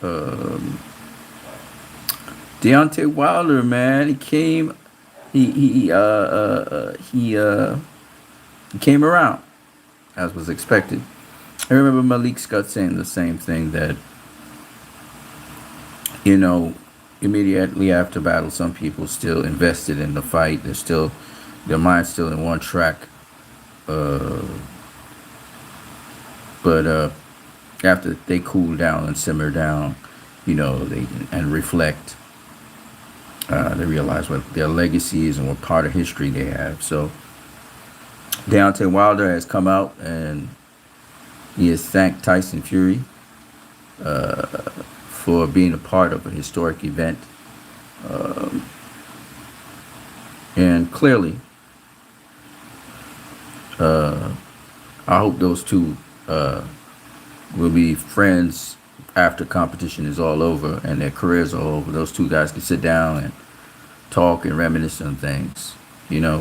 Um, Deontay Wilder, man, he came around as was expected. I remember Malik Scott saying the same thing that you know immediately after battle, some people still invested in the fight. They're still their mind's still in one track. Uh, but after they cool down and simmer down, they and reflect, they realize what their legacy is and what part of history they have. So Deontay Wilder has come out and he has thanked Tyson Fury uh, for being a part of a historic event. Um, and clearly, uh, I hope those two will be friends after competition is all over and their careers are over. Those two guys can sit down and talk and reminisce on things,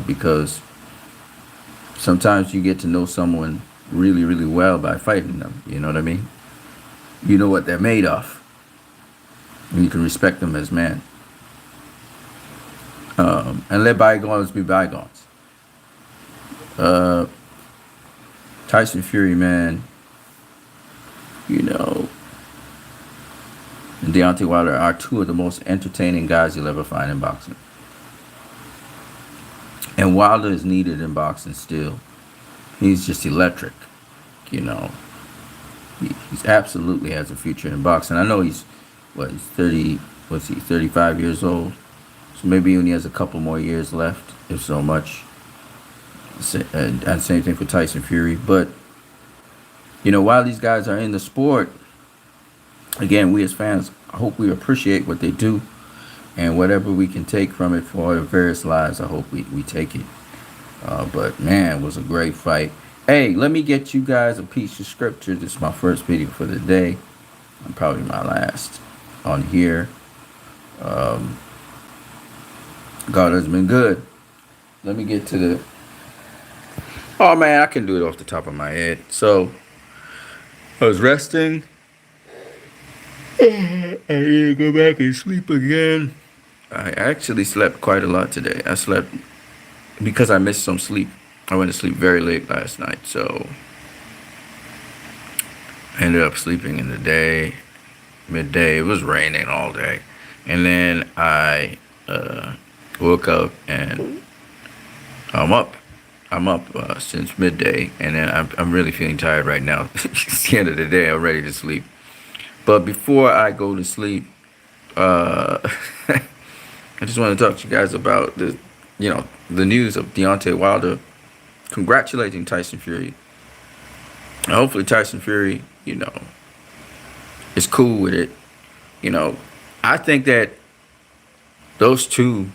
because sometimes you get to know someone really, really well by fighting them. You know what I mean? You know what they're made of, and you can respect them as men. And let bygones be bygones. Uh, Tyson Fury, man, and Deontay Wilder are two of the most entertaining guys you'll ever find in boxing. And Wilder is needed in boxing still. He's just electric, you know. He's absolutely has a future in boxing. I know he's 30, 35 years old. So maybe he only has a couple more years left, if so much. And same thing for Tyson Fury. But, while these guys are in the sport, again, we as fans, I hope we appreciate what they do. And whatever we can take from it for our various lives, I hope we take it. But, man, it was a great fight. Hey, let me get you guys a piece of scripture. This is my first video for the day. And probably my last on here. God has been good. Let me get to the... Oh, man, I can do it off the top of my head. So, I was resting. I need to go back and sleep again. I actually slept quite a lot today. I slept because I missed some sleep. I went to sleep very late last night, so I ended up sleeping in the day, midday. It was raining all day. And then I woke up and I'm up. I'm up since midday, and then I'm really feeling tired right now. It's the end of the day. I'm ready to sleep. But before I go to sleep, I just want to talk to you guys about the news of Deontay Wilder congratulating Tyson Fury. And hopefully Tyson Fury, is cool with it. I think that those two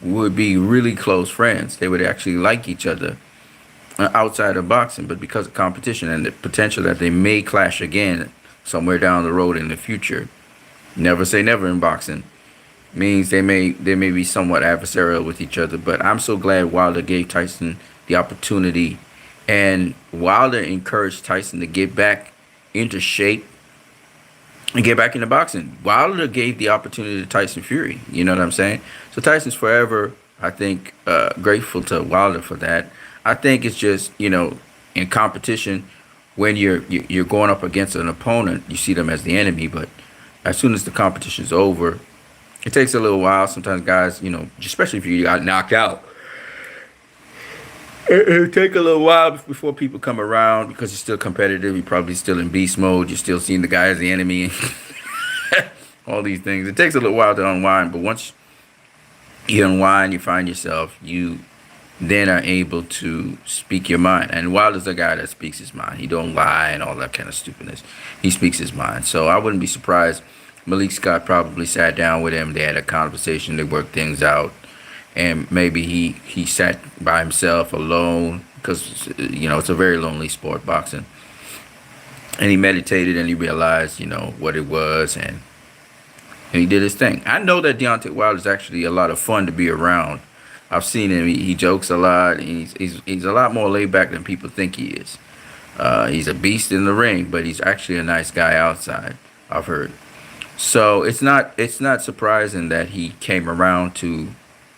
would be really close friends. They would actually like each other outside of boxing, but because of competition and the potential that they may clash again somewhere down the road in the future, never say never in boxing, means they may be somewhat adversarial with each other. But I'm so glad Wilder gave Tyson the opportunity, and Wilder encouraged Tyson to get back into shape and get back into boxing. Wilder gave the opportunity to Tyson Fury. You know what I'm saying? So Tyson's forever, I think, grateful to Wilder for that. I think it's just, in competition, when you're going up against an opponent, you see them as the enemy. But as soon as the competition's over, it takes a little while. Sometimes guys, especially if you got knocked out, it'll take a little while before people come around because you're still competitive. You're probably still in beast mode. You're still seeing the guy as the enemy. All these things. It takes a little while to unwind. But once you unwind, you find yourself, you then are able to speak your mind. And Wilder's a guy that speaks his mind. He don't lie and all that kind of stupidness. He speaks his mind. So I wouldn't be surprised. Malik Scott probably sat down with him. They had a conversation. They worked things out. And maybe he sat by himself alone because, it's a very lonely sport, boxing. And he meditated and he realized, what it was. And he did his thing. I know that Deontay Wilder is actually a lot of fun to be around. I've seen him. He jokes a lot. He's a lot more laid back than people think he is. He's a beast in the ring, but he's actually a nice guy outside, I've heard. So it's not surprising that he came around to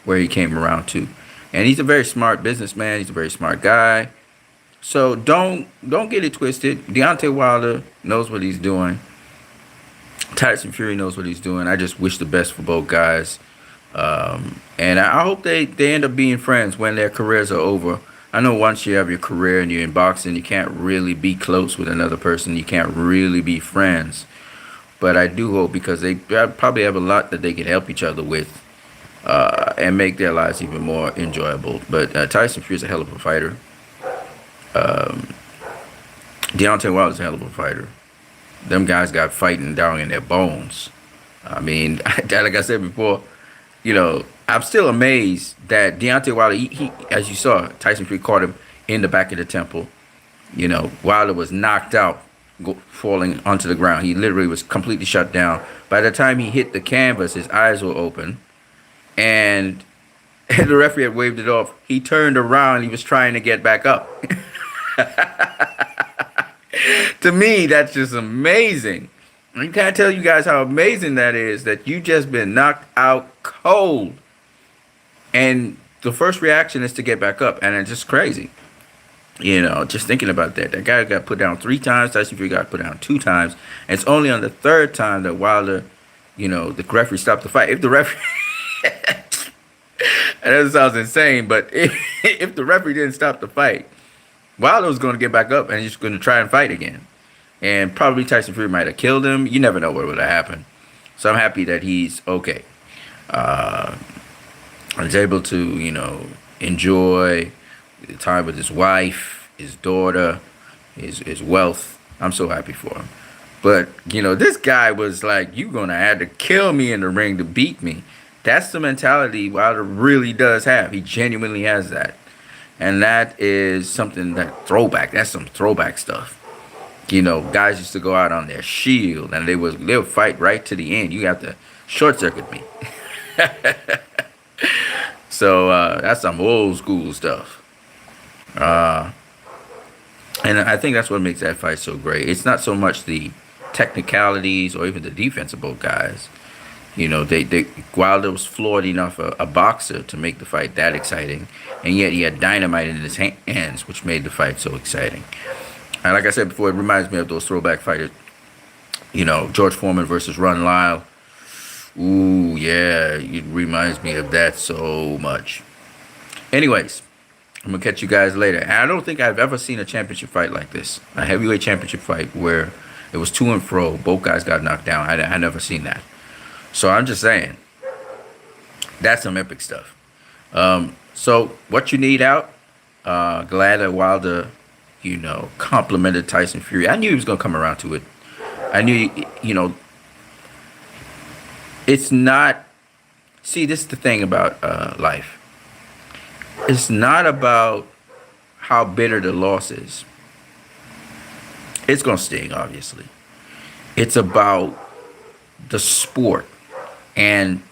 where he came around to. And he's a very smart businessman. He's a very smart guy. So don't get it twisted. Deontay Wilder knows what he's doing. Tyson Fury knows what he's doing. I just wish the best for both guys. And I hope they end up being friends when their careers are over. I know once you have your career and you're in boxing, you can't really be close with another person. You can't really be friends. But I do hope, because they probably have a lot that they can help each other with, and make their lives even more enjoyable. But Tyson Fury's a hell of a fighter. Um, Deontay Wilder's a hell of a fighter. Them guys got fighting down in their bones. I mean, like I said before, I'm still amazed that Deontay Wilder, he as you saw, Tyson Fury caught him in the back of the temple. Wilder was knocked out, falling onto the ground. He literally was completely shut down. By the time he hit the canvas, his eyes were open, and the referee had waved it off. He turned around. He was trying to get back up. To me, that's just amazing. I can't tell you guys how amazing that is, that you just been knocked out cold. And the first reaction is to get back up. And it's just crazy. Just thinking about that. That guy got put down 3 times. Tyson Fury got put down 2 times. And it's only on the 3rd time that Wilder, the referee stopped the fight. If the referee... And that sounds insane, but if the referee didn't stop the fight, Wilder was going to get back up and he's going to try and fight again. And probably Tyson Fury might have killed him. You never know what would have happened. So I'm happy that he's okay. He's able to, enjoy the time with his wife, his daughter, his wealth. I'm so happy for him. But, this guy was like, you're going to have to kill me in the ring to beat me. That's the mentality Wilder really does have. He genuinely has that. And that is something that's some throwback stuff. Guys used to go out on their shield and they would fight right to the end. You have to short circuit me. So that's some old school stuff. And I think that's what makes that fight so great. It's not so much the technicalities or even the defense of both guys. Wilder was flawed enough a boxer to make the fight that exciting, and yet he had dynamite in his hands, which made the fight so exciting. And like I said before, it reminds me of those throwback fighters. George Foreman versus Ron Lyle. Ooh, yeah, it reminds me of that so much. Anyways, I'm gonna catch you guys later. And I don't think I've ever seen a championship fight like this, a heavyweight championship fight where it was to and fro, both guys got knocked down. I never seen that. So I'm just saying, that's some epic stuff. So what you need out? Glad that Wilder, complimented Tyson Fury. I knew he was gonna come around to it. I knew, it's not. See, this is the thing about life. It's not about how bitter the loss is. It's gonna sting, obviously. It's about the sport and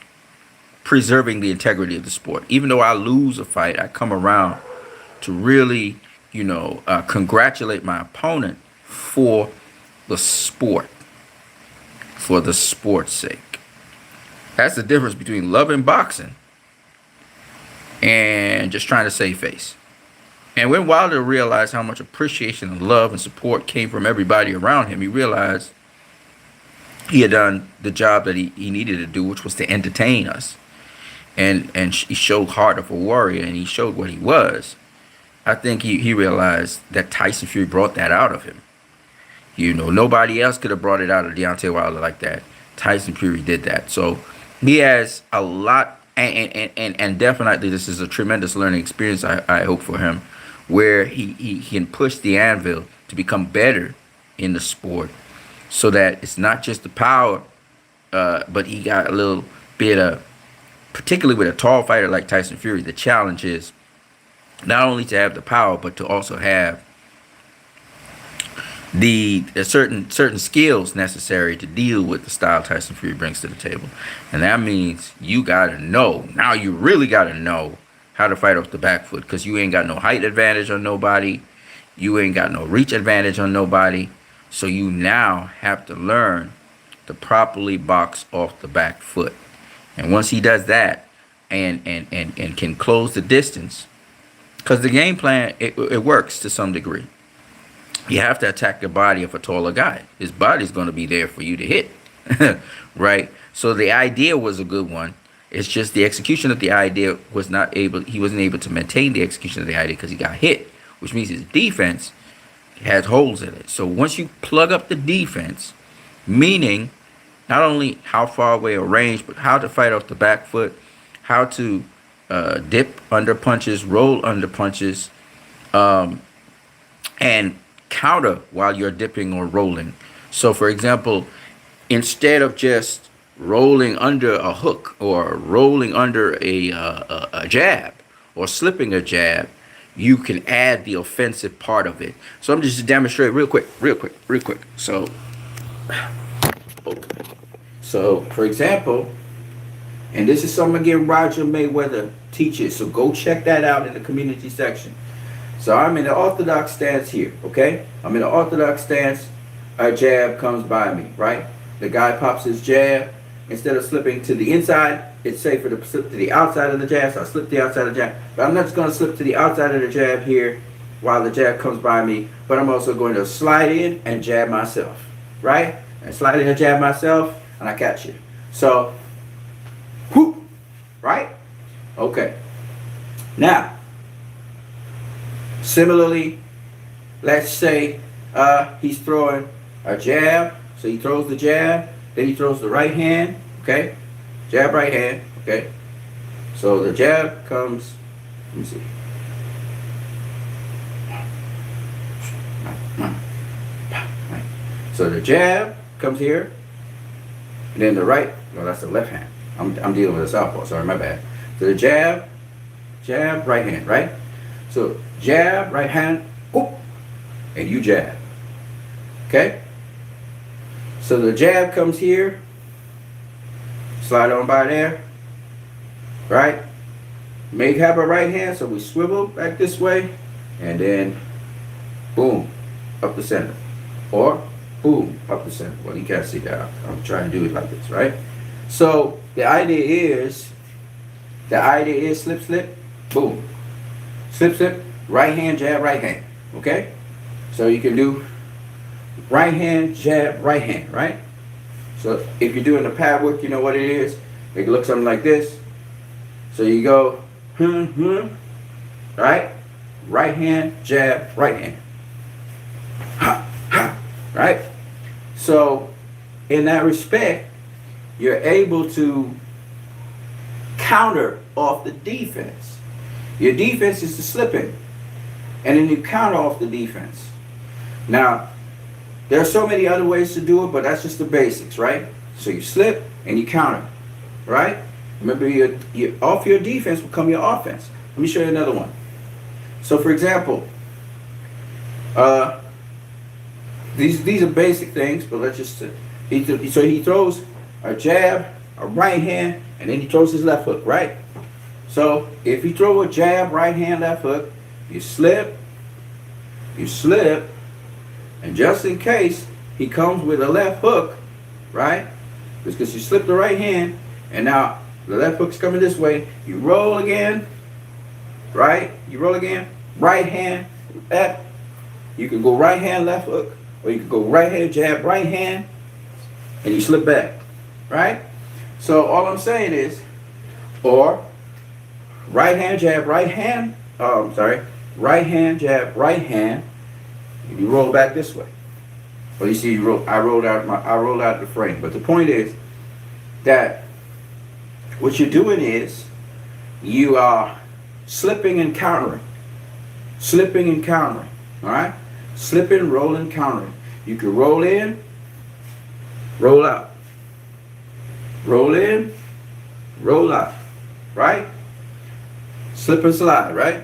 preserving the integrity of the sport. Even though I lose a fight, I come around to really, congratulate my opponent for the sport, for the sport's sake. That's the difference between loving boxing and just trying to save face. And when Wilder realized how much appreciation and love and support came from everybody around him, he realized he had done the job that he needed to do, which was to entertain us. And he showed heart of a warrior, and he showed what he was. I think he realized that Tyson Fury brought that out of him. Nobody else could have brought it out of Deontay Wilder like that. Tyson Fury did that. So he has a lot, and definitely this is a tremendous learning experience, I hope, for him, where he can push the anvil to become better in the sport, so that it's not just the power, but he got a little bit of, particularly with a tall fighter like Tyson Fury, the challenge is not only to have the power, but to also have the certain skills necessary to deal with the style Tyson Fury brings to the table. And that means you gotta know, now you really gotta know how to fight off the back foot, because you ain't got no height advantage on nobody, you ain't got no reach advantage on nobody. So you now have to learn to properly box off the back foot. And once he does that and can close the distance, because the game plan, it works to some degree. You have to attack the body of a taller guy. His body's going to be there for you to hit, right? So the idea was a good one. It's just the execution of the idea was not able. He wasn't able to maintain the execution of the idea because he got hit, which means his defense has holes in it. So once you plug up the defense, meaning not only how far away or range, but how to fight off the back foot, how to dip under punches, roll under punches, and counter while you're dipping or rolling. So, for example, instead of just rolling under a hook or rolling under a jab or slipping a jab, you can add the offensive part of it. So I'm just demonstrating real quick. So for example, and this is something again Roger Mayweather teaches, so go check that out in the community section. So I'm in the orthodox stance here, okay? I'm in the orthodox stance. A jab comes by me, right? The guy pops his jab. Instead of slipping to the inside, it's safer to slip to the outside of the jab. So I slip to the outside of the jab. But I'm not just going to slip to the outside of the jab here while the jab comes by me. But I'm also going to slide in and jab myself, right? And slide in and jab myself, and I catch you. So, whoop, right? Okay. Now, similarly, let's say he's throwing a jab. So he throws the jab. Then he throws the right hand, okay? Jab, right hand, okay? So the jab comes, let me see. So the jab comes here, and then the right, no, that's the left hand. I'm dealing with a southpaw, sorry, my bad. So the jab, right hand, right? So jab, right hand, whoop, and you jab, okay? So the jab comes here, slide on by there, right? May have a right hand, so we swivel back this way, and then boom, up the center. Or boom, up the center. Well, you can't see that. I'm trying to do it like this, right? So the idea is slip, slip, boom. Slip, slip, right hand, jab, right hand, okay? So you can do right hand, jab, right hand, right? So if you're doing the pad work, you know what it is. It can look something like this. So you go, right? Right hand, jab, right hand. Ha, ha, right? So in that respect, you're able to counter off the defense. Your defense is the slipping. And then you counter off the defense. Now, there are so many other ways to do it, but that's just the basics, right? So you slip and you counter, right? Remember, off your defense will come your offense. Let me show you another one. So, for example, these are basic things, but let's just so he throws a jab, a right hand, and then he throws his left hook, right? So if you throw a jab, right hand, left hook, you slip, and just in case he comes with a left hook, right? Because you slip the right hand, and now the left hook's coming this way. You roll again, right? You roll again, right hand, left. You can go right hand, left hook, or you can go right hand, jab, right hand, and you slip back, right? So all I'm saying is, or right hand, jab, right hand, right hand, jab, right hand, and you roll back this way. Well, you see, I rolled out the frame. But the point is that what you're doing is you are slipping and countering. Slipping and countering. All right? Slipping, rolling, countering. You can roll in, roll out. Roll in, roll out. Right? Slip and slide, right?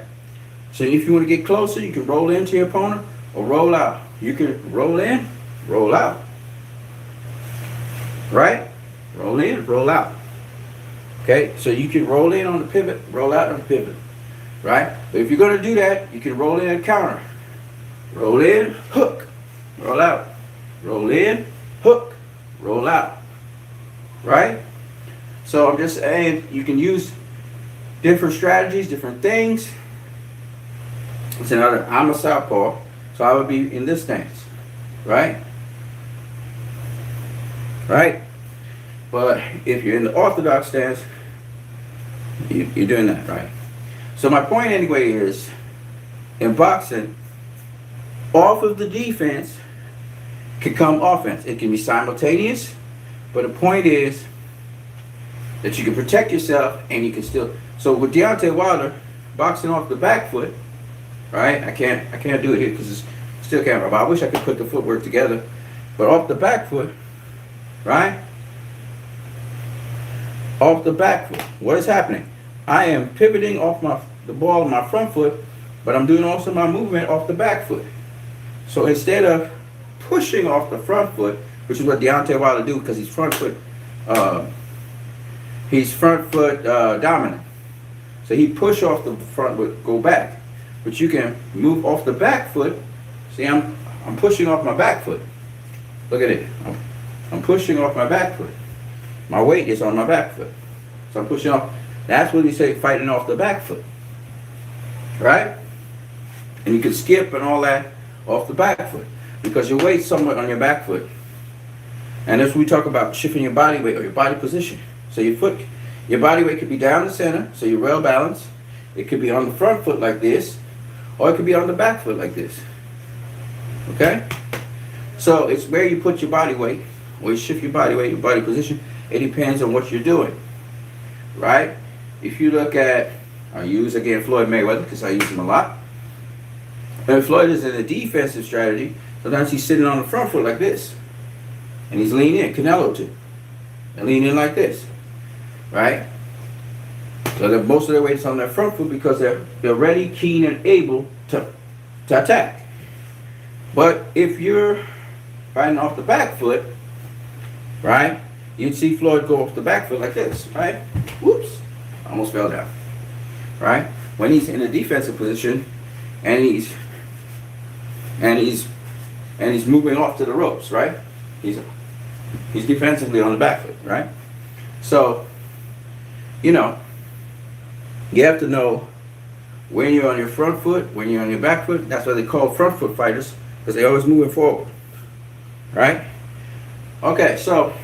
So if you want to get closer, you can roll into your opponent or roll out. You can roll in, roll out. Right? Roll in, roll out. Okay? So you can roll in on the pivot, roll out on the pivot. Right? But if you're going to do that, you can roll in and counter. Roll in, hook, roll out. Roll in, hook, roll out, right? So I'm just saying you can use different strategies, different things. It's another, I'm a southpaw, so I would be in this stance, right? Right? But if you're in the orthodox stance, you're doing that, right? So my point anyway is, in boxing, off of the defense can come offense. It can be simultaneous, but the point is that you can protect yourself and you can still. So with Deontay Wilder boxing off the back foot, right? I can't do it here because it's still camera. But I wish I could put the footwork together. But off the back foot, right? Off the back foot, what is happening? I am pivoting off the ball of my front foot, but I'm doing also my movement off the back foot. So instead of pushing off the front foot, which is what Deontay Wilder do because he's front foot dominant. So he push off the front foot, go back. But you can move off the back foot. See, I'm pushing off my back foot. Look at it. I'm pushing off my back foot. My weight is on my back foot. So I'm pushing off. That's what we say fighting off the back foot. Right? And you can skip and all that off the back foot. Because your weight's somewhere on your back foot. And as we talk about shifting your body weight or your body position. So your body weight could be down the center, so you're well balanced. It could be on the front foot like this, or it could be on the back foot like this. Okay? So it's where you put your body weight, where you shift your body weight, your body position. It depends on what you're doing. Right? If you look at, I use again Floyd Mayweather because I use him a lot. And Floyd is in a defensive strategy. Sometimes he's sitting on the front foot like this. And he's leaning in, Canelo too. And lean in like this. Right? So that most of their weight is on their front foot because they're ready, keen, and able to attack. But if you're fighting off the back foot, right, you'd see Floyd go off the back foot like this, right? Whoops, almost fell down. Right? When he's in a defensive position and he's moving off to the ropes, right? He's defensively on the back foot, right? So, you have to know when you're on your front foot, when you're on your back foot. That's why they call front foot fighters, because they're always moving forward. Right? Okay, so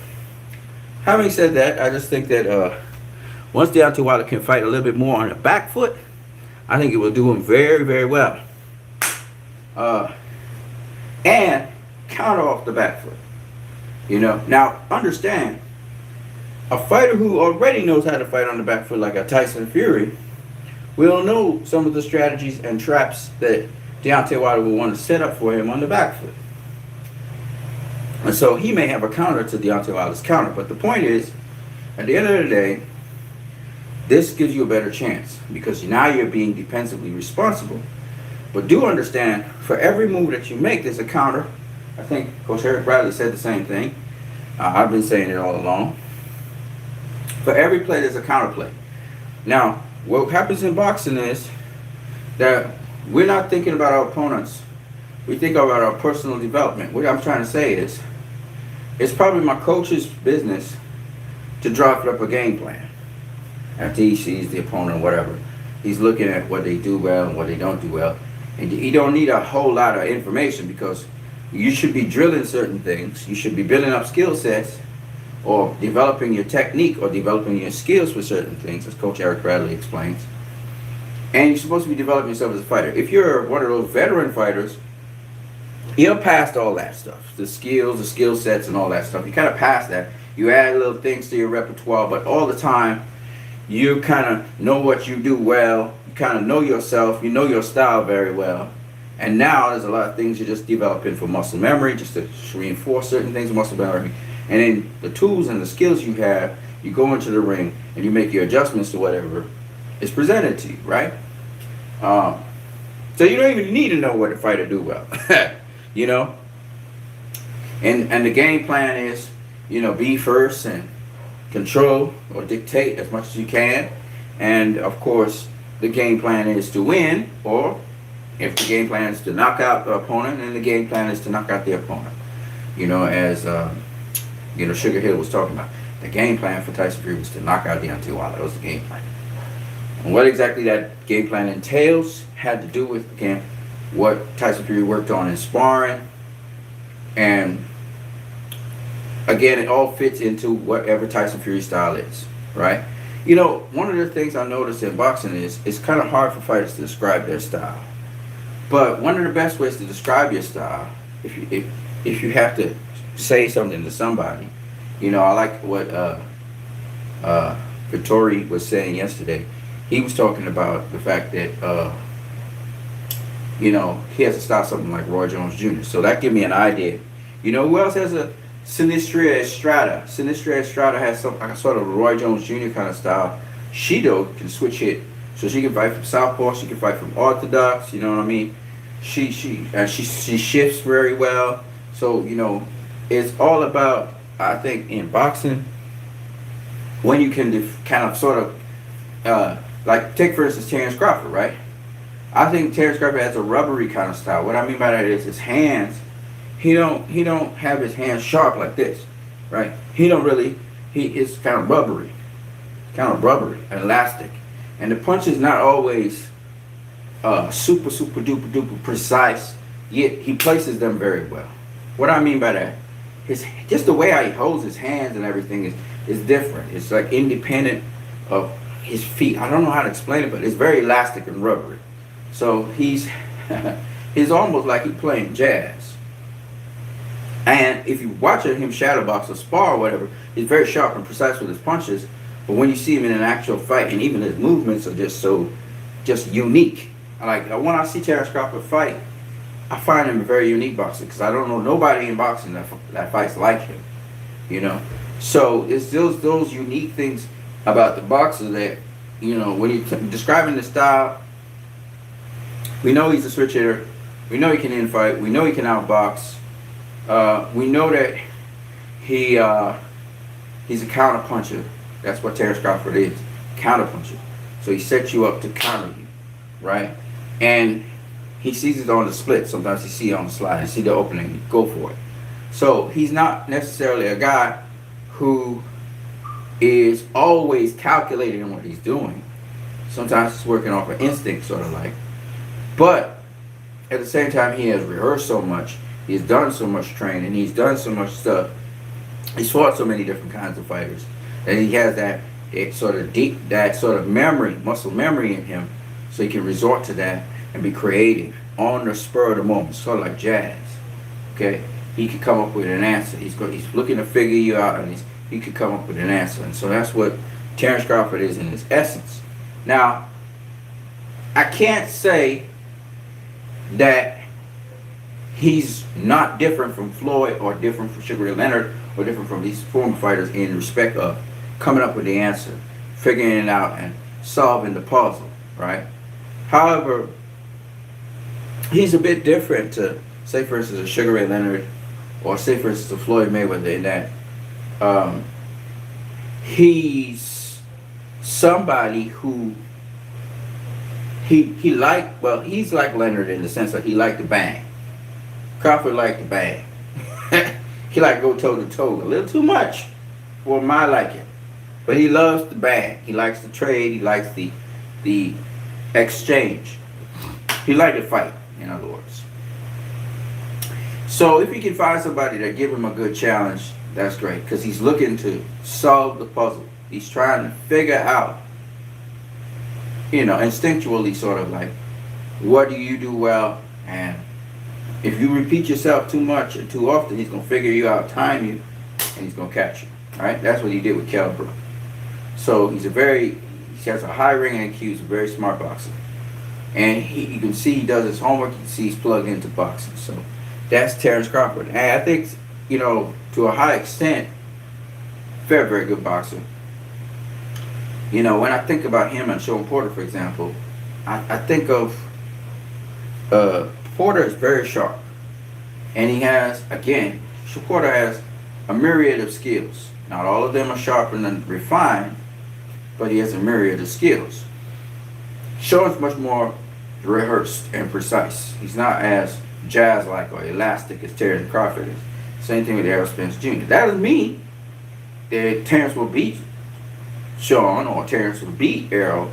having said that, I just think that once Deontay Wilder can fight a little bit more on the back foot, I think it will do him very, very well. And counter off the back foot. Now understand, a fighter who already knows how to fight on the back foot, like a Tyson Fury, will know some of the strategies and traps that Deontay Wilder will want to set up for him on the back foot. And so he may have a counter to Deontay Wilder's counter. But the point is, at the end of the day, this gives you a better chance because now you're being defensively responsible. But do understand, for every move that you make, there's a counter. I think Coach Eric Bradley said the same thing. I've been saying it all along. For every play, there's a counter play. Now, what happens in boxing is that we're not thinking about our opponents. We think about our personal development. What I'm trying to say is, it's probably my coach's business to draft up a game plan. After he sees the opponent, whatever, he's looking at what they do well and what they don't do well. And you don't need a whole lot of information because you should be drilling certain things. You should be building up skill sets or developing your technique or developing your skills for certain things, as Coach Eric Bradley explains. And you're supposed to be developing yourself as a fighter. If you're one of those veteran fighters, you're past all that stuff. The skills, the skill sets, and all that stuff. You kind of past that. You add little things to your repertoire, but all the time, you kind of know what you do well. You kind of know yourself. You know your style very well. And now there's a lot of things you're just developing for muscle memory, just to reinforce certain things in muscle memory. And then the tools and the skills you have, you go into the ring and you make your adjustments to whatever is presented to you, right? So you don't even need to know what the fighter do well, And the game plan is, be first and control or dictate as much as you can. And of course, the game plan is to win, or if the game plan is to knock out the opponent, then the game plan is to knock out the opponent. As Sugar Hill was talking about. The game plan for Tyson Fury was to knock out Deontay Wilder. That was the game plan. And what exactly that game plan entails had to do with, again, what Tyson Fury worked on in sparring. And again, it all fits into whatever Tyson Fury style is, right? One of the things I noticed in boxing is it's kind of hard for fighters to describe their style. But one of the best ways to describe your style, if you have to say something to somebody, I like what Vittori was saying yesterday. He was talking about the fact that he has to stop something like Roy Jones Jr. So that gave me an idea. Who else has a Sinistria Estrada? Sinistria Estrada has some sort of Roy Jones Jr. kind of style. She though can switch hit, so she can fight from southpaw. She can fight from orthodox. You know what I mean? She shifts very well. So it's all about, I think, in boxing, when you can kind of sort of like take for instance Terrence Crawford, right? I think Terrence Crawford has a rubbery kind of style. What I mean by that is his hands. He don't have his hands sharp like this, right? He is kind of rubbery, elastic, and the punch is not always super duper duper precise. Yet he places them very well. What I mean by that, just the way how he holds his hands and everything is different. It's like independent of his feet. I don't know how to explain it, but it's very elastic and rubbery. So he's almost like he's playing jazz. And if you watch him shadow box or spar or whatever, he's very sharp and precise with his punches. But when you see him in an actual fight, and even his movements are just unique. Like when I see Terrence Crawford fight, I find him a very unique boxer because I don't know nobody in boxing that fights like him. So it's those unique things about the boxer that when you're describing the style. We know he's a switch hitter. We know he can infight. We know he can outbox. We know that he's a counter puncher. That's what Terrence Crawford is, counter puncher. So he sets you up to counter you, right? And he sees it on the split. Sometimes he sees it on the slide. He see the opening, go for it. So he's not necessarily a guy who is always calculating what he's doing. Sometimes he's working off an instinct, sort of like. But at the same time, he has rehearsed so much. He's done so much training. He's done so much stuff. He's fought so many different kinds of fighters that he has that sort of memory, muscle memory in him, so he can resort to that and be creative on the spur of the moment, sort of like jazz. Okay, he could come up with an answer. He's looking to figure you out, and he could come up with an answer. And so that's what Terrence Crawford is in his essence. Now, I can't say that he's not different from Floyd or different from Sugar Ray Leonard or different from these former fighters in respect of coming up with the answer, figuring it out, and solving the puzzle, right? However, he's a bit different to, say for instance, a Sugar Ray Leonard or say for instance a Floyd Mayweather in that he's somebody who he's like Leonard in the sense that he liked to bang. Crawford liked to bang. He liked to go toe to toe a little too much for my liking. But he loves to bang. He likes to trade. He likes the exchange. He likes to fight, in other words. So if you can find somebody that give him a good challenge, that's great. Because he's looking to solve the puzzle. He's trying to figure out, instinctually sort of like, what do you do well? And if you repeat yourself too much or too often, he's going to figure you out, time you, and he's going to catch you. All right? That's what he did with Kell Brook. So he has a high ring IQ. He's a very smart boxer. And you can see he does his homework. You can see he's plugged into boxing. So that's Terrence Crawford. And I think, to a high extent, very, very good boxer. When I think about him and Sean Porter, for example, I think of Porter is very sharp. And he has, again, Porter has a myriad of skills. Not all of them are sharp and refined, but he has a myriad of skills. Sean's much more rehearsed and precise. He's not as jazz-like or elastic as Terrence Crawford is. Same thing with Errol Spence Jr. That doesn't mean that Terrence will beat Sean or Terrence will beat Errol,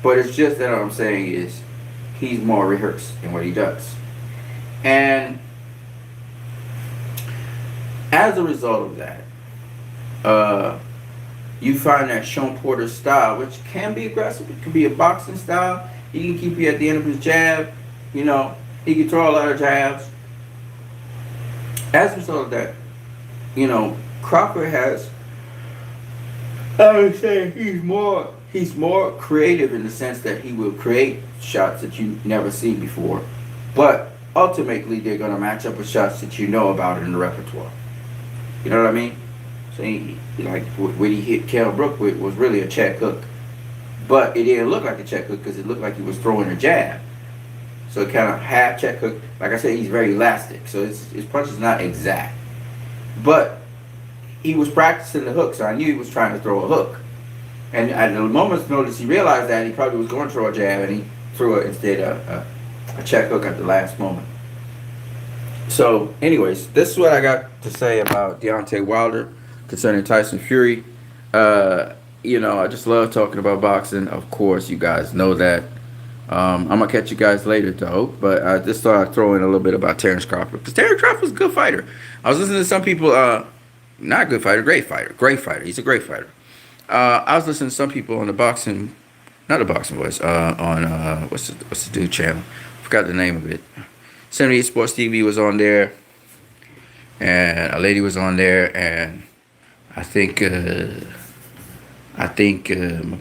but it's just that what I'm saying is he's more rehearsed in what he does. And as a result of that, you find that Sean Porter's style, which can be aggressive, it can be a boxing style. He can keep you at the end of his jab. You know, he can throw a lot of jabs. As a result of that, you know, Crawford has, I would say he's more creative in the sense that he will create shots that you never seen before. But ultimately, they're going to match up with shots that you know about in the repertoire. You know what I mean? So like what he hit Kell Brook with was really a check hook. But it didn't look like a check hook because it looked like he was throwing a jab. So it kind of half check hook. Like I said, he's very elastic. So his punch is not exact. But he was practicing the hook, so I knew he was trying to throw a hook. And at the moment's notice, he realized that he probably was going to throw a jab, and he threw it instead a check hook at the last moment. So, anyways, this is what I got to say about Deontay Wilder concerning Tyson Fury. You know, I just love talking about boxing. Of course, you guys know that. I'm going to catch you guys later, though. But I just thought I'd throw in a little bit about Terrence Crawford. Because Terrence Crawford's a good fighter. I was listening to some people, not good fighter, great fighter. Great fighter. He's a great fighter. I was listening to some people on the boxing, not the boxing voice, on, what's the dude channel? I forgot the name of it. 78 Sports TV was on there. And a lady was on there. And I think my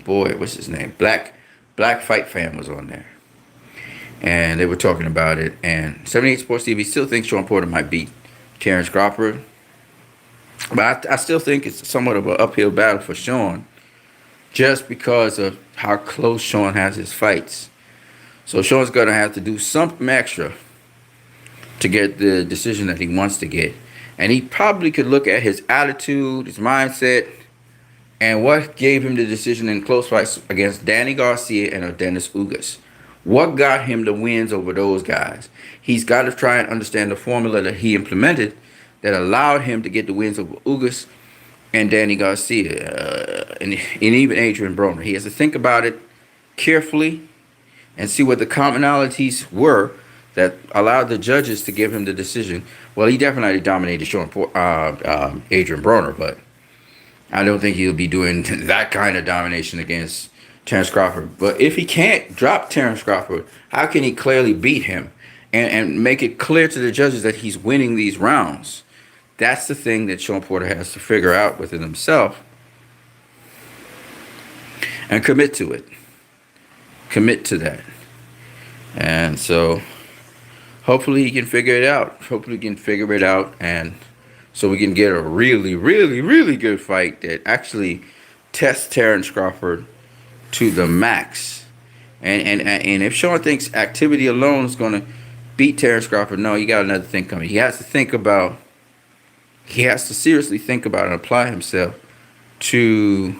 boy, what's his name? Black Fight Fan was on there. And they were talking about it. And 78 Sports TV still thinks Sean Porter might beat Terrence Crawford. But I still think it's somewhat of an uphill battle for Sean. Just because of how close Sean has his fights. So Sean's going to have to do something extra to get the decision that he wants to get. And he probably could look at his attitude, his mindset, and what gave him the decision in close fights against Danny Garcia and Dennis Ugas. What got him the wins over those guys? He's got to try and understand the formula that he implemented that allowed him to get the wins over Ugas and Danny Garcia and even Adrian Broner. He has to think about it carefully and see what the commonalities were that allowed the judges to give him the decision. Well, he definitely dominated Adrian Broner, but I don't think he'll be doing that kind of domination against Terrence Crawford. But if he can't drop Terrence Crawford, how can he clearly beat him and make it clear to the judges that he's winning these rounds? That's the thing that Sean Porter has to figure out within himself and commit to it. Commit to that. And so hopefully he can figure it out. And so we can get a really, really, really good fight that actually tests Terrence Crawford to the max. And if Sean thinks activity alone is going to beat Terrence Crawford, no, you got another thing coming. He has to seriously think about and apply himself to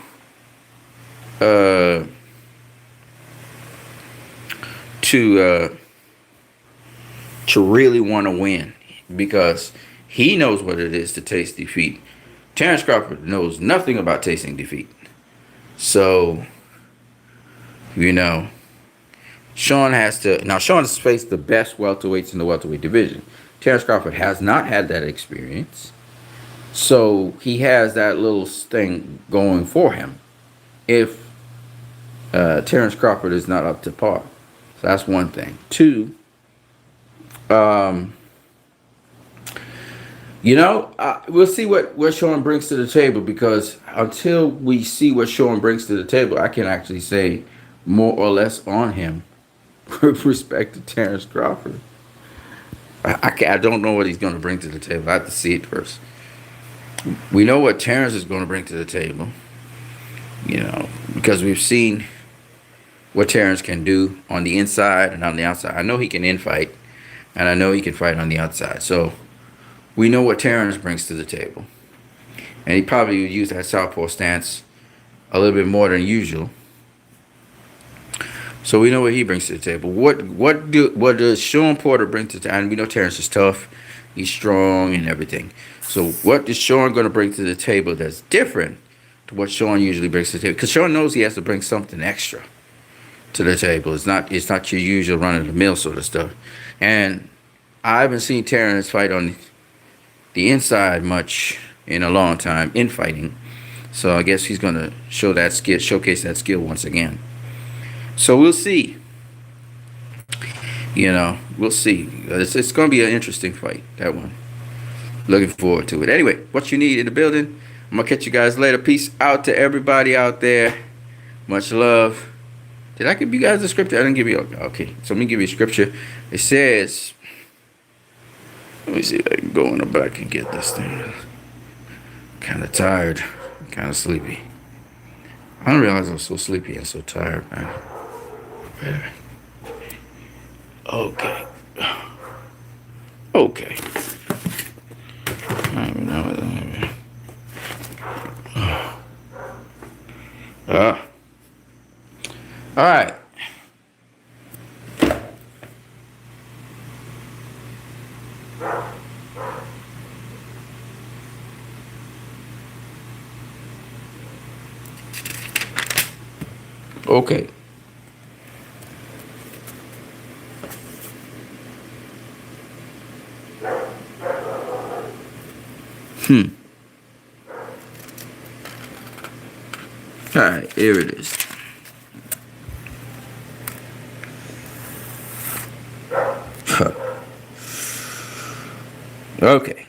really want to win, because he knows what it is to taste defeat. Terrence Crawford knows nothing about tasting defeat. So, you know, Sean has faced the best welterweights in the welterweight division. Terrence Crawford has not had that experience. So he has that little thing going for him if Terrence Crawford is not up to par. So that's one thing. Two, we'll see what Sean brings to the table, because until we see what Sean brings to the table, I can actually say more or less on him with respect to Terrence Crawford. I don't know what he's going to bring to the table. I have to see it first. We know what Terrence is going to bring to the table, because we've seen what Terrence can do on the inside and on the outside. I know he can infight, and I know he can fight on the outside. So we know what Terrence brings to the table. And he probably would use that southpaw stance a little bit more than usual. So we know what he brings to the table. What does Sean Porter bring to the table? And we know Terrence is tough. He's strong and everything. So what is Sean going to bring to the table that's different to what Sean usually brings to the table? Because Sean knows he has to bring something extra to the table. It's not your usual run of the mill sort of stuff. And I haven't seen Terrence fight on the inside much in a long time in fighting. So I guess he's going to showcase that skill once again. So we'll see. We'll see. It's going to be an interesting fight, that one. Looking forward to it. Anyway, what you need in the building. I'm going to catch you guys later. Peace out to everybody out there. Much love. Did I give you guys the scripture? I didn't give you. Okay, so let me give you a scripture. It says, let me see if I can go in the back and get this thing. Kind of tired. Kind of sleepy. I didn't realize I was so sleepy and so tired, man. Okay. Okay. I don't even know what all right. Okay. All right, here it is. Okay.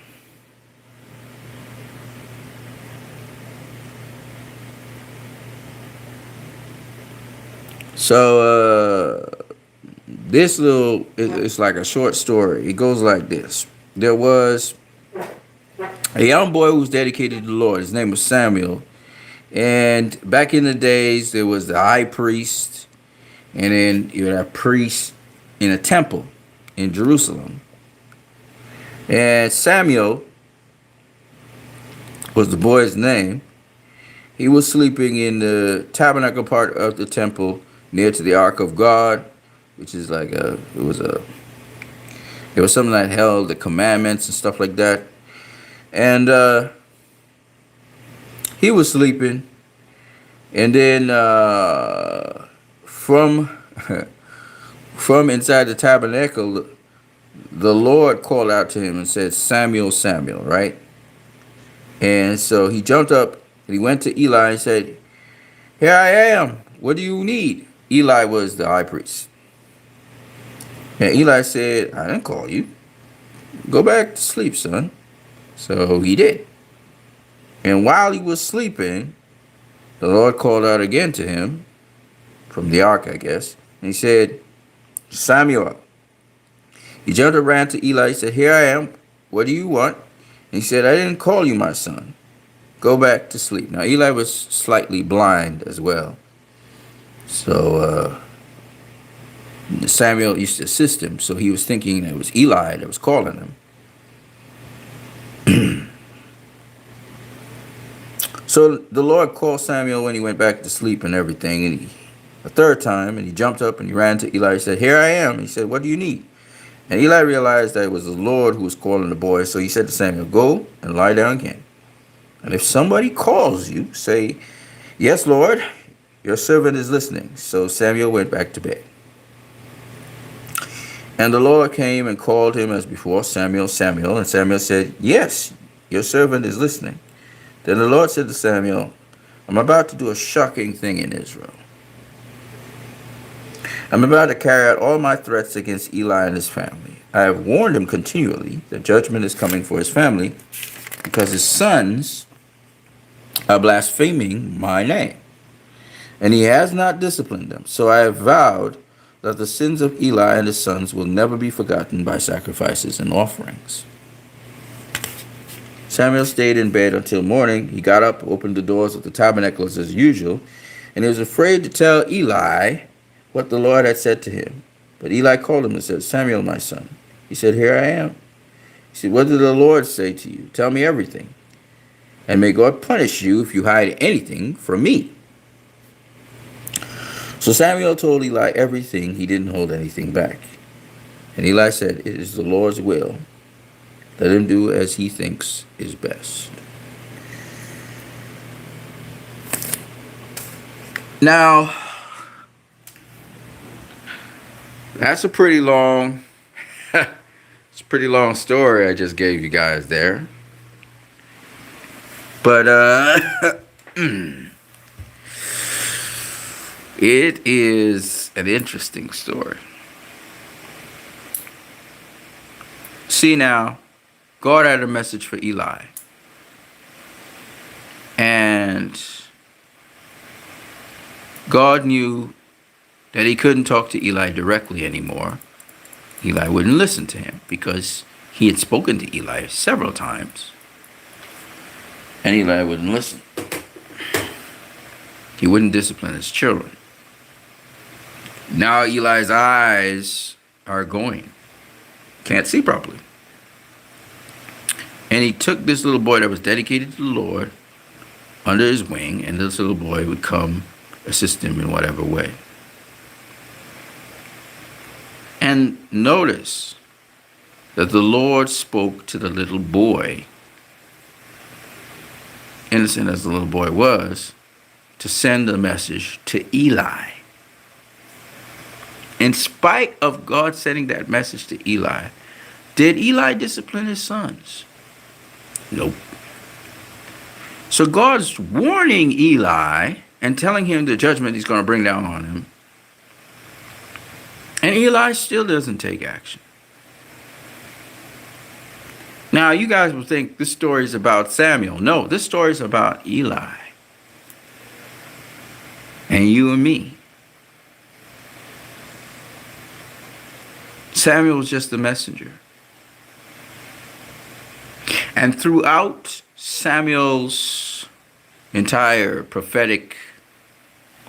So, this it's like a short story. It goes like this. There was a young boy who was dedicated to the Lord. His name was Samuel. And back in the days, there was the high priest, and then you had a priest in a temple in Jerusalem. And Samuel was the boy's name. He was sleeping in the tabernacle part of the temple near to the Ark of God, which is like it was something that held the commandments and stuff like that. And he was sleeping, and then from inside the tabernacle, the Lord called out to him and said, "Samuel, Samuel," right? And so he jumped up and he went to Eli and said, "Here I am. What do you need?" Eli was the high priest. And Eli said, "I didn't call you. Go back to sleep, son." So he did. And while he was sleeping, the Lord called out again to him from the ark, I guess. And he said, "Samuel." He jumped and ran to Eli. He said, "Here I am. What do you want?" And he said, "I didn't call you, my son. Go back to sleep." Now, Eli was slightly blind as well. So Samuel used to assist him. So he was thinking it was Eli that was calling him. So the Lord called Samuel when he went back to sleep and everything. And a third time, and he jumped up and he ran to Eli. He said, "Here I am." He said, "What do you need?" And Eli realized that it was the Lord who was calling the boy. So he said to Samuel, "Go and lie down again. And if somebody calls you, say, 'Yes, Lord, your servant is listening.'" So Samuel went back to bed. And the Lord came and called him as before, "Samuel, Samuel." And Samuel said, "Yes, your servant is listening." Then the Lord said to Samuel, "I'm about to do a shocking thing in Israel. I'm about to carry out all my threats against Eli and his family. I have warned him continually that judgment is coming for his family because his sons are blaspheming my name, and he has not disciplined them. So I have vowed that the sins of Eli and his sons will never be forgotten by sacrifices and offerings." Samuel stayed in bed until morning. He got up, opened the doors of the tabernacle as usual, and he was afraid to tell Eli what the Lord had said to him. But Eli called him and said, "Samuel, my son." He said, "Here I am." He said, "What did the Lord say to you? Tell me everything. And may God punish you if you hide anything from me." So Samuel told Eli everything. He didn't hold anything back. And Eli said, "It is the Lord's will Let him do as he thinks is best. Now, that's a pretty long, it's a pretty long story I just gave you guys there. But, it is an interesting story. See now, God had a message for Eli. And God knew that he couldn't talk to Eli directly anymore. Eli wouldn't listen to him because he had spoken to Eli several times. And Eli wouldn't listen. He wouldn't discipline his children. Now Eli's eyes are going. Can't see properly. And he took this little boy that was dedicated to the Lord under his wing, and this little boy would come assist him in whatever way. And notice that the Lord spoke to the little boy, innocent as the little boy was, to send a message to Eli. In spite of God sending that message to Eli, did Eli discipline his sons? Nope. So God's warning Eli and telling him the judgment he's going to bring down on him. And Eli still doesn't take action. Now, you guys will think this story is about Samuel. No, this story is about Eli. And you and me. Samuel was just the messenger. And throughout Samuel's entire prophetic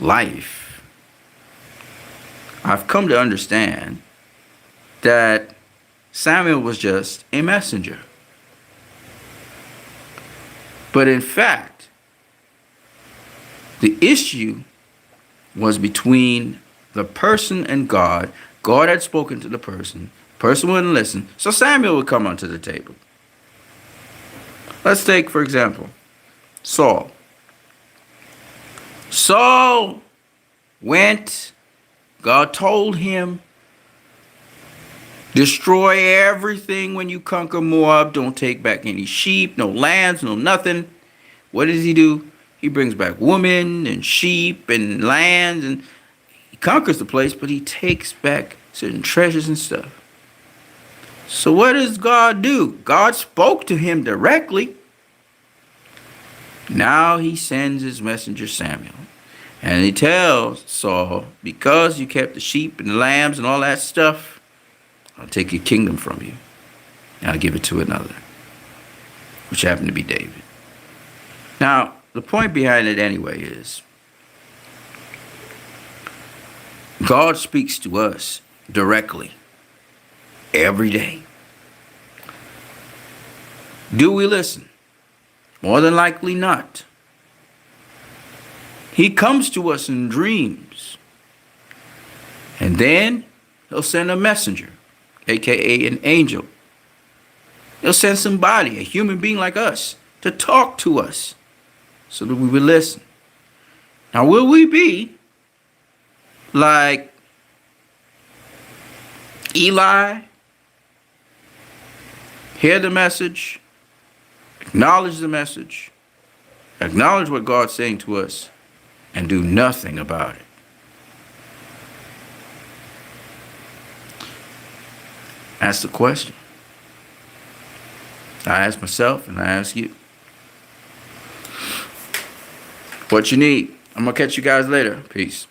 life, I've come to understand that Samuel was just a messenger. But in fact, the issue was between the person and God. God had spoken to the person wouldn't listen, so Samuel would come onto the table. Let's take, for example, Saul. Saul went, God told him, destroy everything when you conquer Moab. Don't take back any sheep, no lands, no nothing. What does he do? He brings back women and sheep and lands, and he conquers the place, but he takes back certain treasures and stuff. So what does God do? God spoke to him directly. Now he sends his messenger Samuel. And he tells Saul, because you kept the sheep and the lambs and all that stuff, I'll take your kingdom from you. And I'll give it to another, which happened to be David. Now, the point behind it anyway is, God speaks to us directly every day. Do we listen? More than likely not. He comes to us in dreams. And then he'll send a messenger, aka an angel. He'll send somebody, a human being like us, to talk to us so that we will listen. Now, will we be like Eli? Hear the message, acknowledge the message, acknowledge what God's saying to us, and do nothing about it. That's the question. I ask myself and I ask you. What you need. I'm going to catch you guys later. Peace.